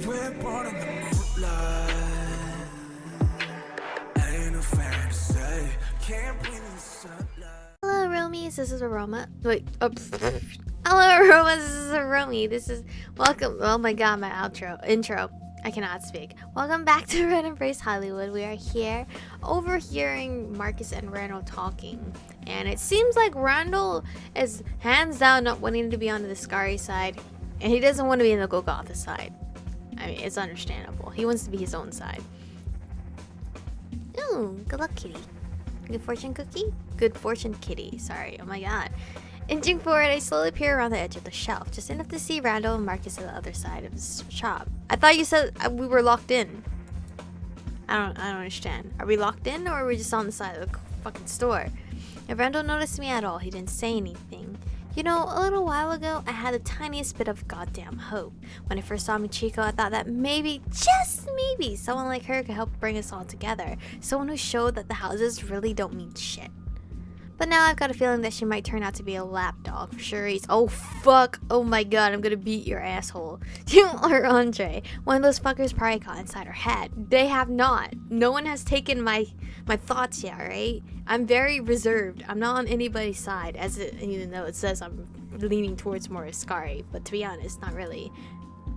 We're born in the moonlight. Ain't no fantasy. Can't breathe in the sunlight. Hello, Aromies. This is Aroma. Wait. Oh, hello, Aromas. This is Aromie. This is welcome. Oh my god, my intro. I cannot speak. Welcome back to Red Embrace Hollywood. We are here overhearing Marcus and Randall talking. And it seems like Randall is hands down not wanting to be on the Scary side. And he doesn't want to be in the Golgotha side. I mean, it's understandable. He wants to be his own side. Ooh, good luck, kitty. Good fortune cookie? Good fortune kitty. Sorry. Oh my god. Inching forward, I slowly peer around the edge of the shelf, just enough to see Randall and Marcus on the other side of the shop. I thought you said we were locked in. I don't understand. Are we locked in, or are we just on the side of the fucking store? If Randall noticed me at all, he didn't say anything. You know, a little while ago, I had the tiniest bit of goddamn hope. When I first saw Michiko, I thought that maybe, just maybe, someone like her could help bring us all together. Someone who showed that the houses really don't mean shit. But now I've got a feeling that she might turn out to be a lapdog for sure. Oh fuck, oh my god, I'm gonna beat your asshole. You or Andre. One of those fuckers probably got inside her head. They have not. No one has taken my thoughts yet, right? I'm very reserved. I'm not on anybody's side, even though it says I'm leaning towards more Ascari, but to be honest, not really.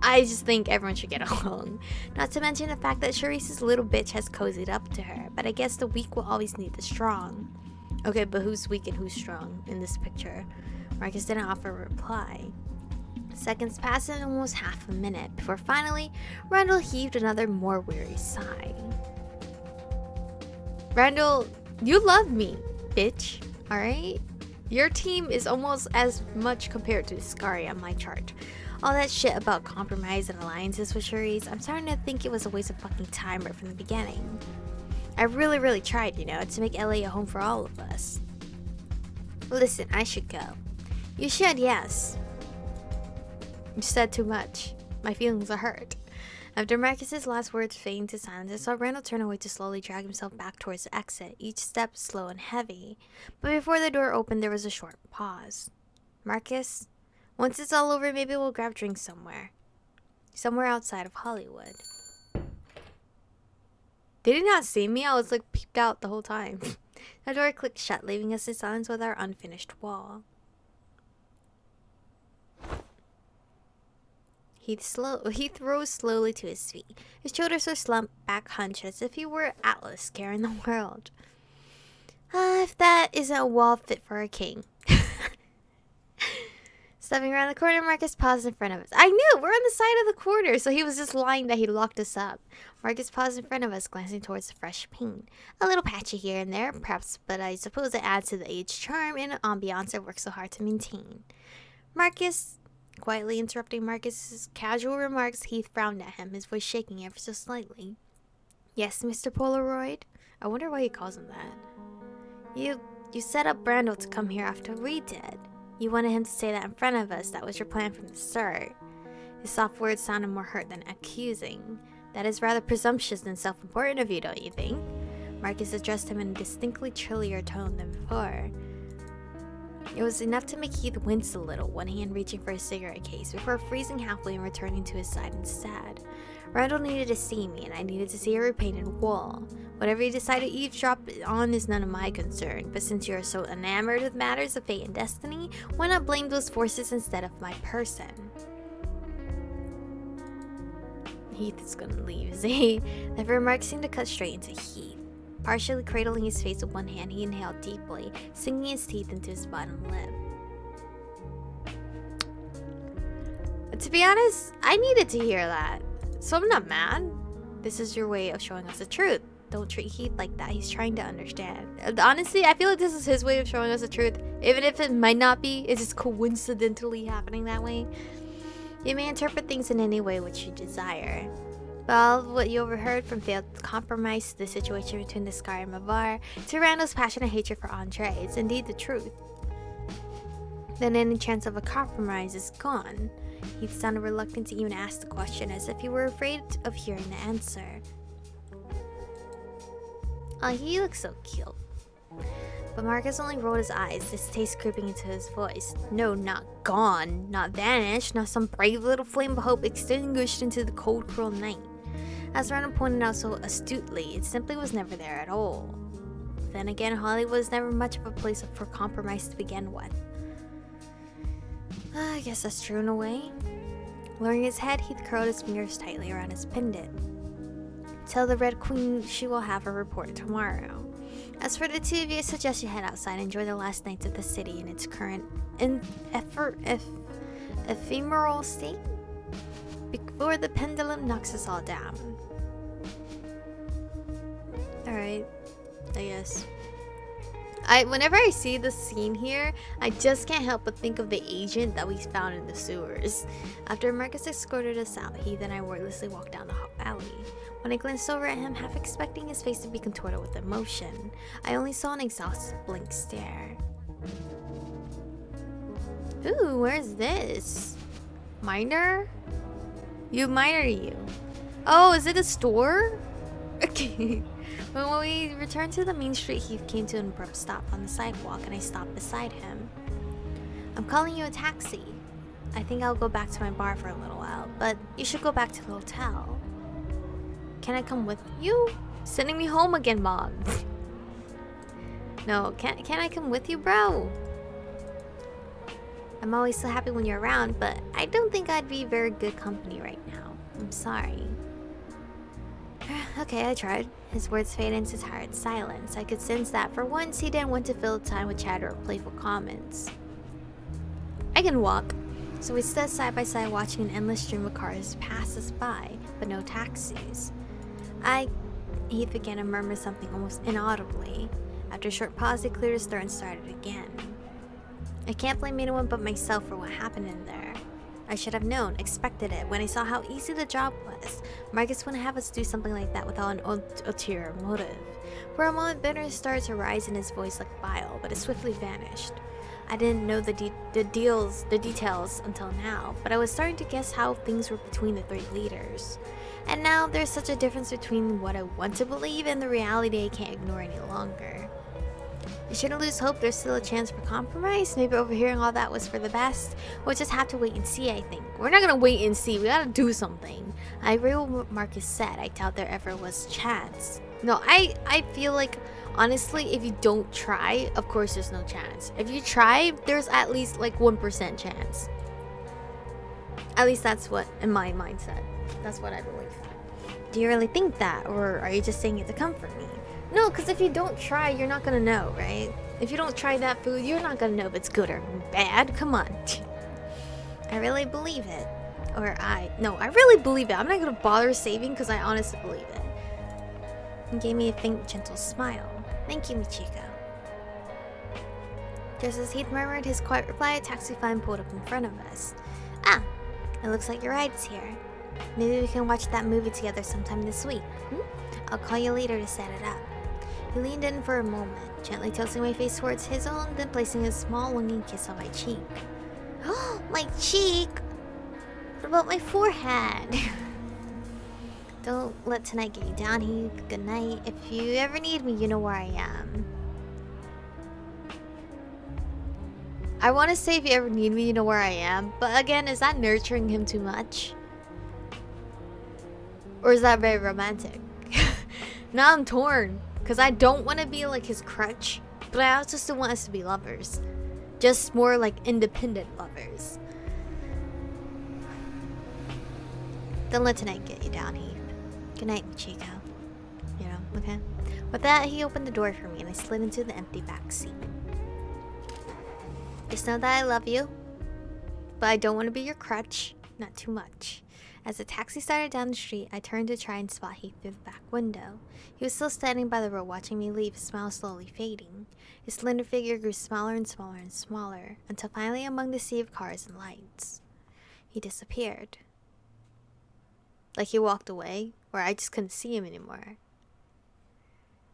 I just think everyone should get along. Not to mention the fact that Charisse's little bitch has cozied up to her, but I guess the weak will always need the strong. Okay, but who's weak and who's strong in this picture? Marcus didn't offer a reply. Seconds passed and almost half a minute before finally, Randall heaved another more weary sigh. Randall, you love me, bitch, alright? Your team is almost as much compared to Scary on my chart. All that shit about compromise and alliances with Charisse, I'm starting to think it was a waste of fucking time right from the beginning. I really tried, you know, to make LA a home for all of us. Listen, I should go. You should, yes. You said too much. My feelings are hurt. After Marcus's last words fading to silence, I saw Randall turn away to slowly drag himself back towards the exit, each step slow and heavy. But before the door opened, there was a short pause. Marcus, once it's all over, maybe we'll grab drinks somewhere. Somewhere outside of Hollywood. Did he not see me? I was like peeped out the whole time. The door clicked shut, leaving us in silence with our unfinished wall. Heath rose slowly to his feet. His shoulders were slumped back, hunched as if he were Atlas carrying the world. If that isn't a wall fit for a king. Stepping around the corner, Marcus paused in front of us. I knew! We're on the side of the corner, so he was just lying that he locked us up. Marcus paused in front of us, glancing towards the fresh paint. A little patchy here and there, perhaps, but I suppose it adds to the age charm and ambiance I work so hard to maintain. Marcus, quietly interrupting Marcus's casual remarks, Heath frowned at him, his voice shaking ever so slightly. Yes, Mr. Polaroid? I wonder why he calls him that. You set up Randall to come here after we did. You wanted him to say that in front of us. That was your plan from the start. His soft words sounded more hurt than accusing. That is rather presumptuous and self-important of you, don't you think? Marcus addressed him in a distinctly chillier tone than before. It was enough to make Heath wince a little, one hand reaching for his cigarette case, before freezing halfway and returning to his side instead. Randall needed to see me, and I needed to see a repainted wall. Whatever you decide to eavesdrop on is none of my concern, but since you are so enamored with matters of fate and destiny, why not blame those forces instead of my person? Heath is gonna leave, is he? The remark seemed to cut straight into Heath. Partially cradling his face with one hand, he inhaled deeply, sinking his teeth into his bottom lip. To be honest, I needed to hear that. So I'm not mad. This is your way of showing us the truth. Don't treat Heath like that. He's trying to understand. Honestly, I feel like this is his way of showing us the truth. Even if it might not be, it's just coincidentally happening that way. You may interpret things in any way which you desire. Well, what you overheard from failed compromise to the situation between the Sky and Mavar to Randall's passionate hatred for Andre is indeed the truth. Then any chance of a compromise is gone. He sounded reluctant to even ask the question, as if he were afraid of hearing the answer. Oh, he looks so cute. But Marcus only rolled his eyes, distaste creeping into his voice. No, not gone, not vanished, not some brave little flame of hope extinguished into the cold, cruel night. As Randall pointed out so astutely, it simply was never there at all. Then again, Hollywood was never much of a place for compromise to begin with. I guess that's true in a way. Lowering his head, Heath curled his fingers tightly around his pendant. Tell the Red Queen she will have her report tomorrow. As for the two of you, I suggest you head outside and enjoy the last nights of the city in its current ephemeral state before the pendulum knocks us all down. Alright, I guess. Whenever I see the scene here, I just can't help but think of the agent that we found in the sewers. After Marcus escorted us out, Heath and I wordlessly walked down the alley. When I glanced over at him, half expecting his face to be contorted with emotion, I only saw an exhausted blank stare. Ooh, where's this? Miner? You miner, you. Oh, is it a store? Okay. When we returned to the main street, Heath came to an abrupt stop on the sidewalk and I stopped beside him. I'm calling you a taxi. I think I'll go back to my bar for a little while, but you should go back to the hotel. Can I come with you? Sending me home again, Mom. No, can I come with you, bro? I'm always so happy when you're around, but I don't think I'd be very good company right now. I'm sorry. Okay, I tried. His words faded into tired silence. I could sense that for once he didn't want to fill the time with chatter or playful comments. I can walk. So we stood side by side watching an endless stream of cars pass us by, but no taxis. Heath began to murmur something almost inaudibly. After a short pause, he cleared his throat and started again. I can't blame anyone but myself for what happened in there. I should have known, expected it, when I saw how easy the job was. Marcus wouldn't have us do something like that without an ulterior motive. For a moment, bitterness started to rise in his voice like bile, but it swiftly vanished. I didn't know the details until now, but I was starting to guess how things were between the three leaders. And now there's such a difference between what I want to believe and the reality I can't ignore any longer. You shouldn't lose hope, there's still a chance for compromise. Maybe overhearing all that was for the best. We'll just have to wait and see, I think. We're not gonna wait and see, we gotta do something. I agree with what Marcus said, I doubt there ever was a chance. No, I feel like, honestly, if you don't try, of course there's no chance. If you try, there's at least like 1% chance. At least that's what, in my mindset, that's what I believe. Do you really think that, or are you just saying it to comfort me? No, because if you don't try, you're not gonna know, right? If you don't try that food, you're not gonna know if it's good or bad. Come on. I really believe it. No, I really believe it. I'm not gonna bother saving because I honestly believe it. He gave me a faint, gentle smile. Thank you, Michiko. Just as Heath murmured his quiet reply, a taxi fine pulled up in front of us. Ah, it looks like your ride's here. Maybe we can watch that movie together sometime this week. I'll call you later to set it up. He leaned in for a moment, gently tilting my face towards his own, then placing a small longing kiss on my cheek. Oh, my cheek! What about my forehead? Don't let tonight get you down, Heath. Good night. If you ever need me, you know where I am. I want to say if you ever need me, you know where I am. But again, is that nurturing him too much? Or is that very romantic? Now I'm torn. Because I don't want to be like his crutch. But I also still want us to be lovers. Just more like independent lovers. Don't let tonight get you down, Heath. Good night, Chico. You know, okay? With that, he opened the door for me and I slid into the empty back seat. Just know that I love you. But I don't want to be your crutch. Not too much. As the taxi started down the street, I turned to try and spot Heath through the back window. He was still standing by the road watching me leave, his smile slowly fading. His slender figure grew smaller and smaller and smaller, until finally among the sea of cars and lights, he disappeared. Like he walked away, or I just couldn't see him anymore.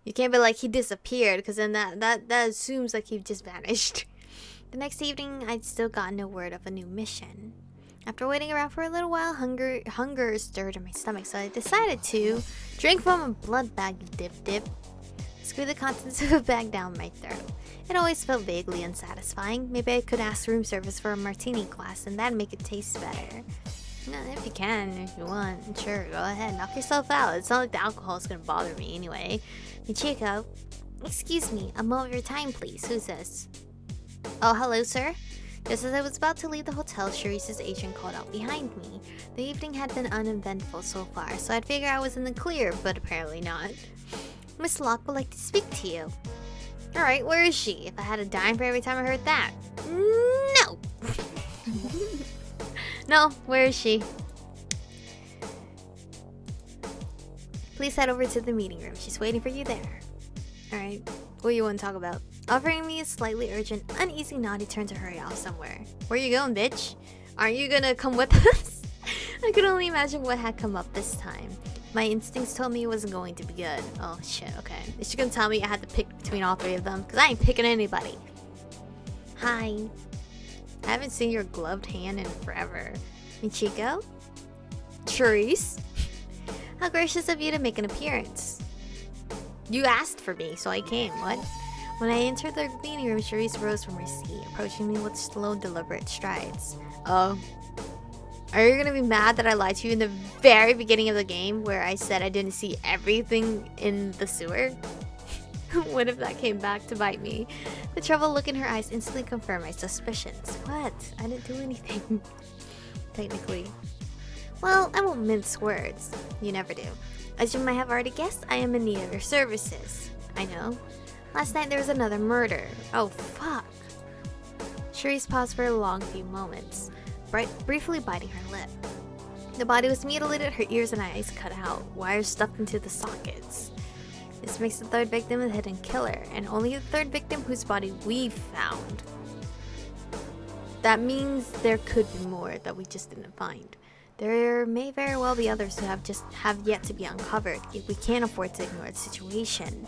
You can't be like he disappeared, because then that assumes like he just vanished. The next evening, I'd still gotten no word of a new mission. After waiting around for a little while, hunger stirred in my stomach, so I decided to drink from a blood bag, dip. Screw the contents of a bag down my throat. It always felt vaguely unsatisfying. Maybe I could ask room service for a martini glass and that'd make it taste better. If you can, if you want, sure, go ahead, knock yourself out. It's not like the alcohol's gonna bother me anyway. Michiko, excuse me, a moment of your time, please. Who's this? Oh, hello, sir. Just as I was about to leave the hotel, Sharice's agent called out behind me. The evening had been uneventful so far, so I'd figure I was in the clear, but apparently not. Miss Locke would like to speak to you. Alright, where is she? If I had a dime for every time I heard that. No! No, where is she? Please head over to the meeting room. She's waiting for you there. Alright, what do you want to talk about? Offering me a slightly urgent, uneasy nod, he turned to hurry off somewhere. Where you going, bitch? Aren't you gonna come with us? I could only imagine what had come up this time. My instincts told me it wasn't going to be good. Oh shit, okay. Is she gonna tell me I had to pick between all three of them? Because I ain't picking anybody. Hi. I haven't seen your gloved hand in forever. Michiko? Charisse? How gracious of you to make an appearance. You asked for me, so I came. What? When I entered the meeting room, Charisse rose from her seat, approaching me with slow, deliberate strides. Oh. Are you gonna be mad that I lied to you in the very beginning of the game where I said I didn't see everything in the sewer? What if that came back to bite me? The troubled look in her eyes instantly confirmed my suspicions. What? I didn't do anything. Technically. Well, I won't mince words. You never do. As you might have already guessed, I am in need of your services. I know. Last night there was another murder. Oh, fuck. Charisse paused for a long few moments, briefly biting her lip. The body was mutilated, her ears and eyes cut out, wires stuffed into the sockets. This makes the third victim a hidden killer, and only the third victim whose body we've found. That means there could be more that we just didn't find. There may very well be others who have yet to be uncovered, yet we can't afford to ignore the situation.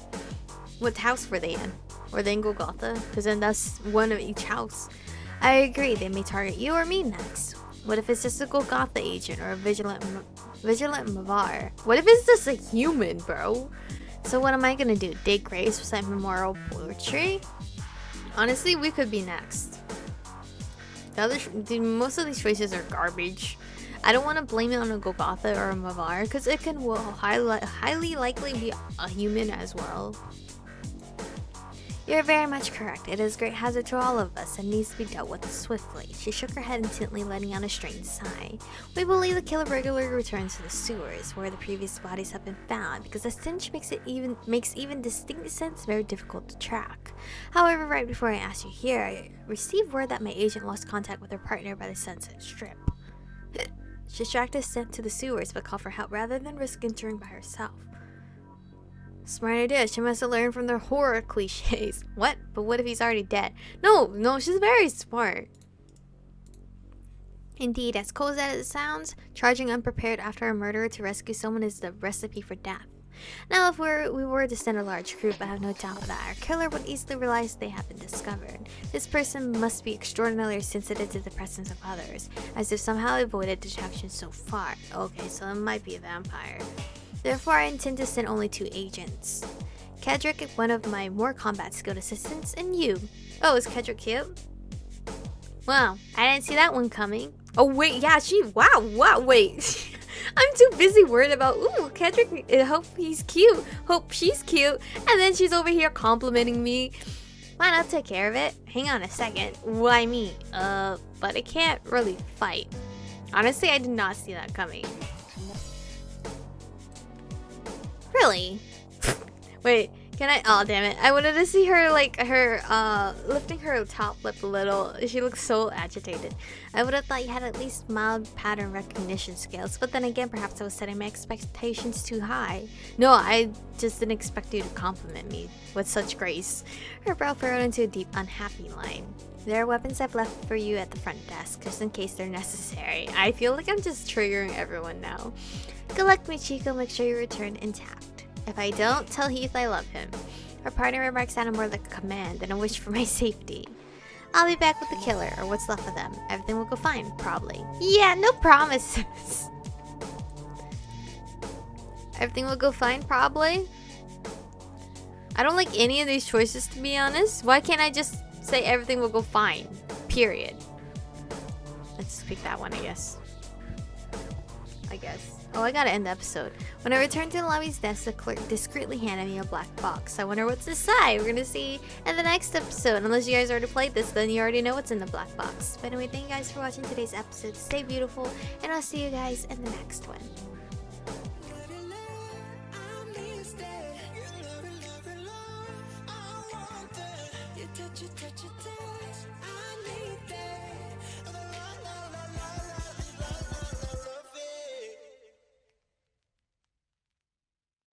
What house were they in? Were they in Golgotha? Because then that's one of each house. I agree, they may target you or me next. What if it's just a Golgotha agent or a vigilant Mavar? What if it's just a human, bro? So what am I gonna do? Dig graves, recite memorial poetry? Honestly, we could be next. Most of these choices are garbage. I don't want to blame it on a Golgotha or a Mavar, because it can highly likely be a human as well. You're very much correct. It is a great hazard to all of us and needs to be dealt with swiftly. She shook her head intently, letting out a strange sigh. We believe the killer regularly returns to the sewers, where the previous bodies have been found, because the stench makes even distinct scents very difficult to track. However, right before I asked you here, I received word that my agent lost contact with her partner by the Sunset Strip. She tracked a scent to the sewers, but called for help rather than risk entering by herself. Smart idea. She must have learned from their horror cliches. What? But what if he's already dead? No, she's very smart. Indeed, as cold as it sounds, charging unprepared after a murderer to rescue someone is the recipe for death. Now, if we were to send a large group, I have no doubt that our killer would easily realize they have been discovered. This person must be extraordinarily sensitive to the presence of others, as if somehow avoided detection so far. Okay, so it might be a vampire. Therefore, I intend to send only 2 agents. Kedrick, one of my more combat-skilled assistants, and you. Oh, is Kedrick cute? Wow, I didn't see that one coming. Oh, wait, yeah, wow, wait. I'm too busy worried about, ooh, Kedrick, I hope he's cute, hope she's cute, and then she's over here complimenting me. Fine, I'll take care of it. Hang on a second. Why me? But I can't really fight. Honestly, I did not see that coming. Really? Wait, can I? Oh, damn it. I wanted to see her, lifting her top lip a little. She looks so agitated. I would have thought you had at least mild pattern recognition skills, but then again, perhaps I was setting my expectations too high. No, I just didn't expect you to compliment me with such grace. Her brow furrowed into a deep, unhappy line. There are weapons I've left for you at the front desk, just in case they're necessary. I feel like I'm just triggering everyone now. Good luck, Michiko. Make sure you return intact. If I don't, tell Heath I love him. Her partner remarks sounded more like a command than a wish for my safety. I'll be back with the killer, or what's left of them. Everything will go fine, probably. Yeah, no promises. Everything will go fine, probably? I don't like any of these choices, to be honest. Why can't I just say everything will go fine? Period. Let's pick that one, I guess. Oh, I gotta end the episode. When I returned to the lobby's desk, the clerk discreetly handed me a black box. I wonder what's inside. We're gonna see in the next episode. Unless you guys already played this, then you already know what's in the black box. But anyway, thank you guys for watching today's episode. Stay beautiful, and I'll see you guys in the next one. touch it, touch it, touch.